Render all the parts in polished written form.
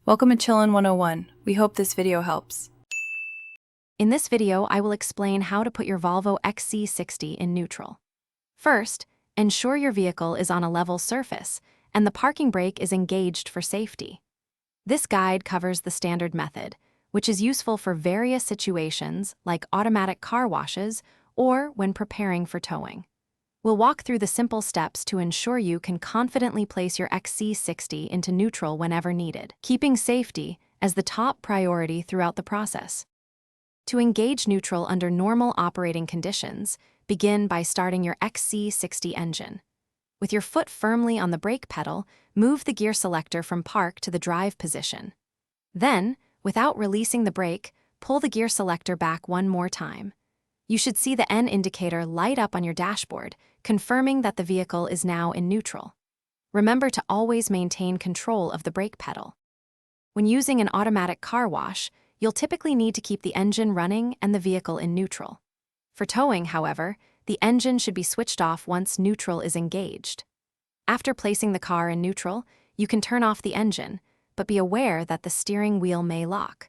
Welcome to Chillin' 101. We hope this video helps. In this video, I will explain how to put your Volvo XC60 in neutral. First, ensure your vehicle is on a level surface and the parking brake is engaged for safety. This guide covers the standard method, which is useful for various situations like automatic car washes or when preparing for towing. We'll walk through the simple steps to ensure you can confidently place your XC60 into neutral whenever needed, keeping safety as the top priority throughout the process. To engage neutral under normal operating conditions, begin by starting your XC60 engine. With your foot firmly on the brake pedal, move the gear selector from park to the drive position. Then, without releasing the brake, pull the gear selector back one more time. You should see the N indicator light up on your dashboard, confirming that the vehicle is now in neutral. Remember to always maintain control of the brake pedal. When using an automatic car wash, you'll typically need to keep the engine running and the vehicle in neutral. For towing, however, the engine should be switched off once neutral is engaged. After placing the car in neutral, you can turn off the engine, but be aware that the steering wheel may lock.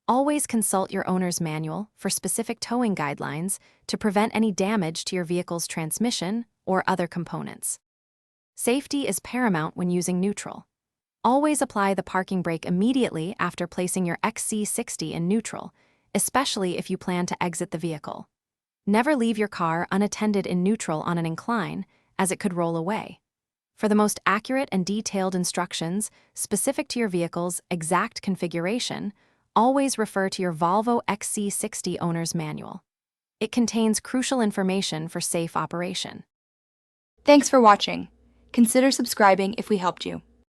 Always consult your owner's manual for specific towing guidelines to prevent any damage to your vehicle's transmission or other components. Safety is paramount when using neutral. Always apply the parking brake immediately after placing your XC60 in neutral, especially if you plan to exit the vehicle. Never leave your car unattended in neutral on an incline, as it could roll away. For the most accurate and detailed instructions specific to your vehicle's exact configuration, always refer to your Volvo XC60 owner's manual. It contains crucial information for safe operation. Thanks for watching. Consider subscribing if we helped you.